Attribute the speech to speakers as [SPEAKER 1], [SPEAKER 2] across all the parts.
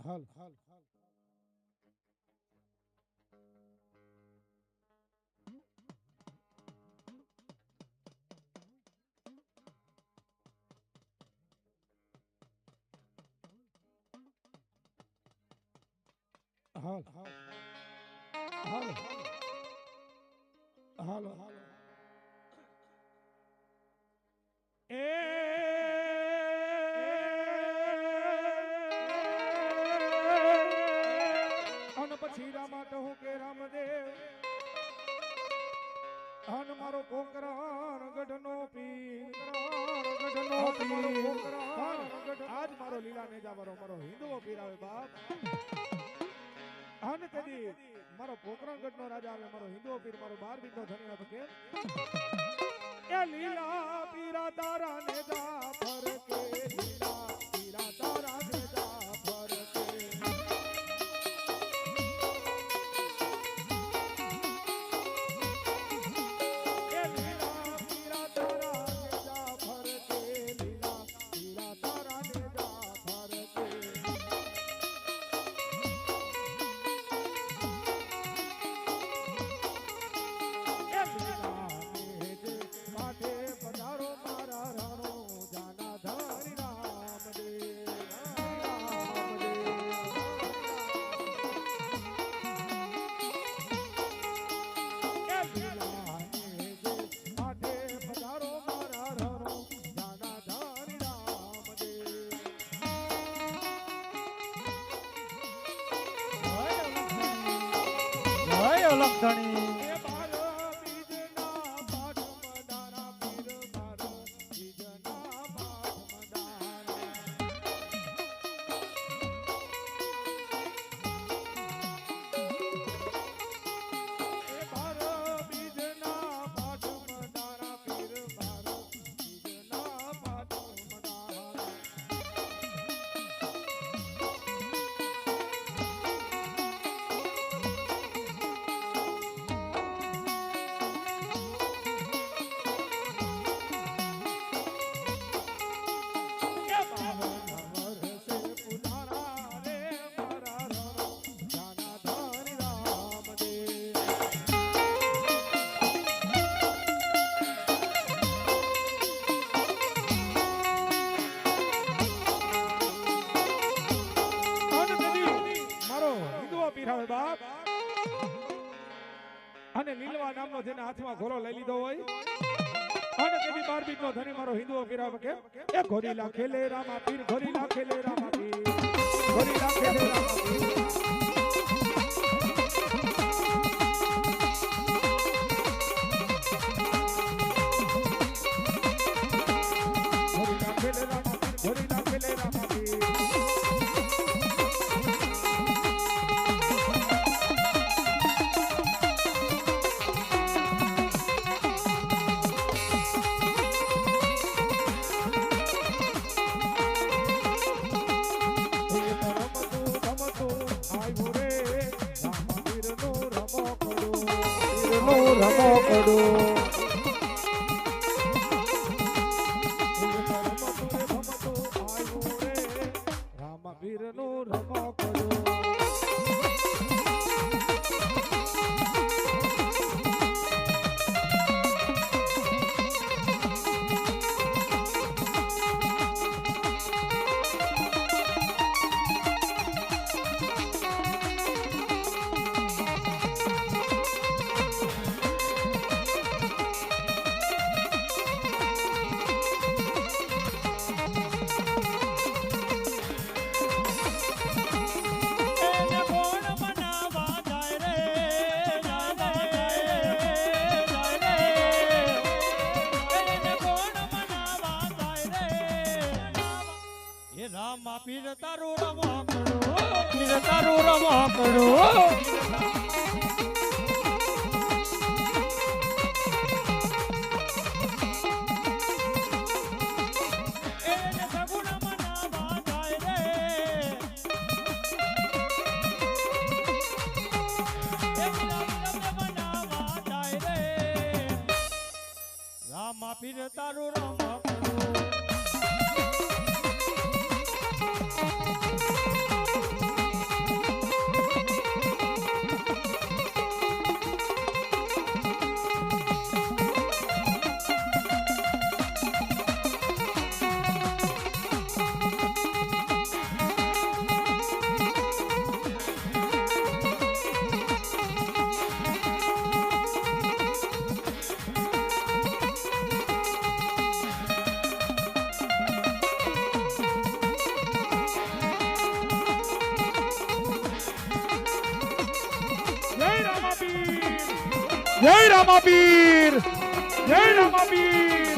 [SPEAKER 1] હાલો એ અન પછી રામા કહું કે રામદેવ અન મારો પોકરાણ ગઢનો પીર આજ મારો લીલા નેજા મારો હિન્દુઓ પીર આવે બાપ અને તેથી મારો પોકરણગઢ નો રાજા આવે મારો હિન્દુઓ પીર મારો 12 બીટ નો ધણી હતો કે એ લીલા પીરા તારા નેજા ફરકે લીલા પીરા તારા નેજા ફરકે એ લીલા પીરા તારા નેજા ફરકે લીલા પીરા તારા નેજા ફરકે લખણી અને લીલવા નામનો જેના હાથમાં ઘોડો લઈ લીધો હોય અને તેની 12 બીટ નો ધણી મારો હિન્દુઓ પીરાવ કે એ ઘોડીલા ખેલે રામા પીર ઘોડીલા ખેલે રામા પીર ઘોડીલા ખેલે રામા પીર ઘોડીલા ખેલે રામા પીર ઘોડીલા ખેલે રામા પીર રમો પડો રામવીર નો રમો પડો પીર તારું રમકડું પીર તારું રમકડું એને સગુણ મનાવા જાય રે મનાવા જાય રે રામા પીર તારું રમકડું જય રામાપીર, જય રામાપીર.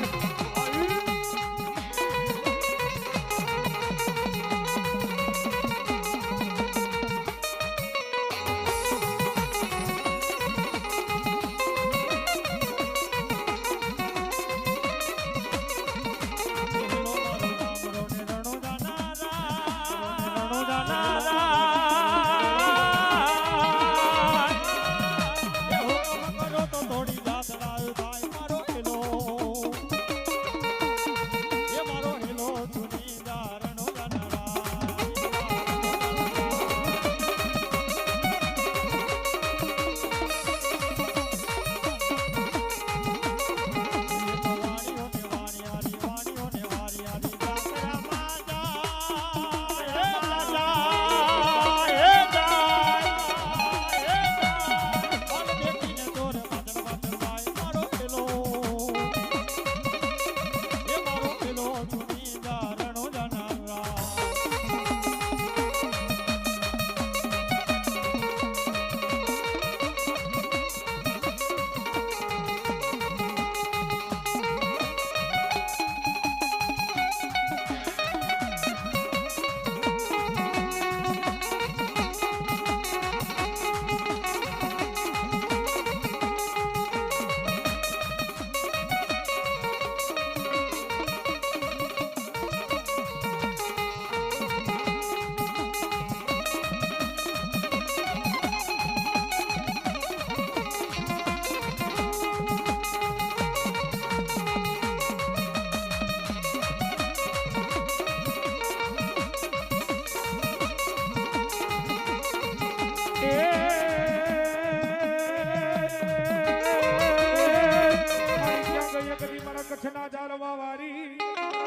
[SPEAKER 1] કચ્છના જાળવા વારી,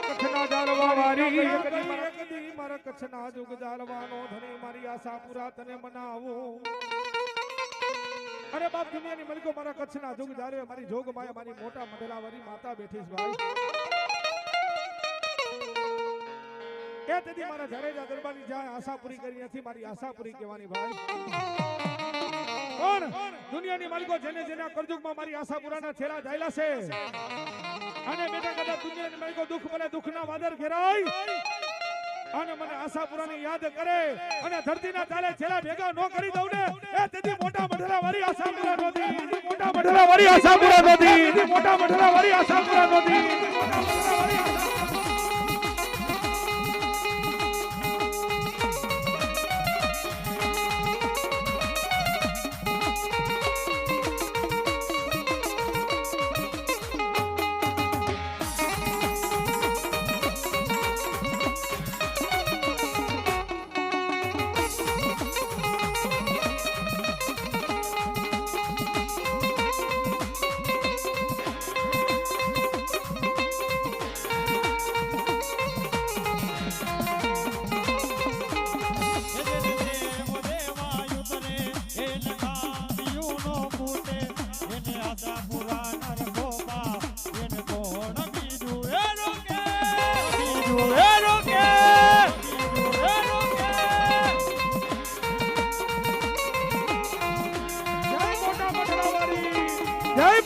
[SPEAKER 1] કચ્છના જાળવા વારી, કદી મારા કચ્છના જુગ જાળવાનો ધણી મારી આશા પૂરા તને મનાવું. અરે બાપ દુનિયાની મલકો મારા કચ્છના જુગ જાળવે મારી જોગ માયા મારી મોટા મઢલાવારી માતા બેઠીશ ભાઈ. એ તેથી મારા જાડેજા દરબારની જાય આશા પૂરી કરી નથી, મારી આશા પૂરી કહેવાની ભાઈ. કોણ દુનિયાની માલિકો જેને જેના કરજુગમાં મારી આશા પૂરાના છેડા જાયલા છે અને બેટા કદાચ દુનિયાની માલિકો દુઃખ ભલે દુઃખના વાદર ઘેરાય અને મને આશા પૂરાની યાદ કરે અને ધરતીના ચાલે છેડા ભેગા નો કરી દઉં ને એ તેથી મોટા મઢલા વાળી આશા પૂરા નોધી, મોટા મઢલા વાળી આશા પૂરા નોધી, મોટા મઢલા વાળી આશા પૂરા નોધી, મોટા મઢલા વાળી આશા.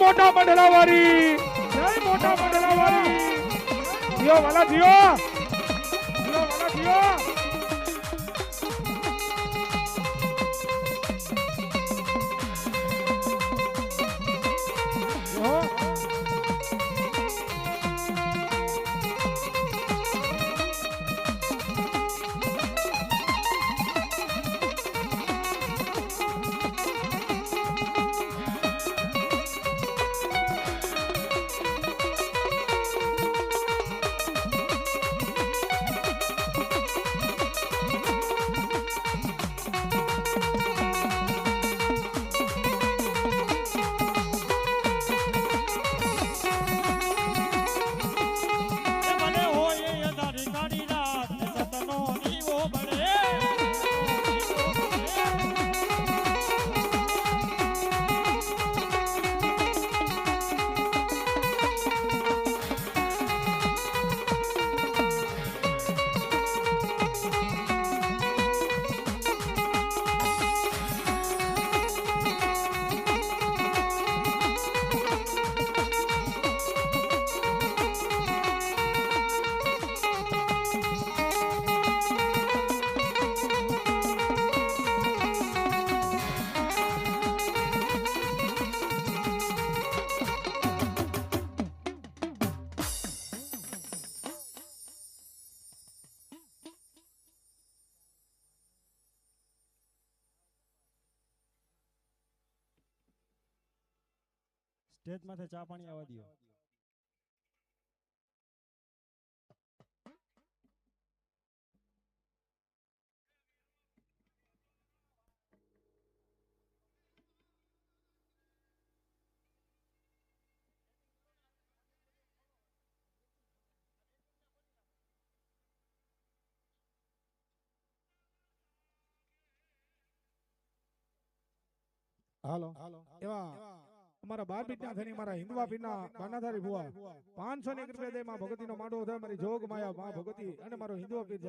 [SPEAKER 1] મોટા મંડલાવારી, જય મોટા મંડલાવારી. જીઓ વાલા જીઓ, જીઓ વાલા જીઓ.
[SPEAKER 2] સ્ટેજ માથે ચા પાણી આવવા દો.
[SPEAKER 1] હાલો એવા અમારા 12 બીટના ધણી મારા હિન્દવા પીરના બાનાધારી ભુવા 501 રૂપિયા દે માં ભગવતીનો માંડવો થાય મારી જોગ માયા માં ભગવતી અને મારો હિન્દવા પીર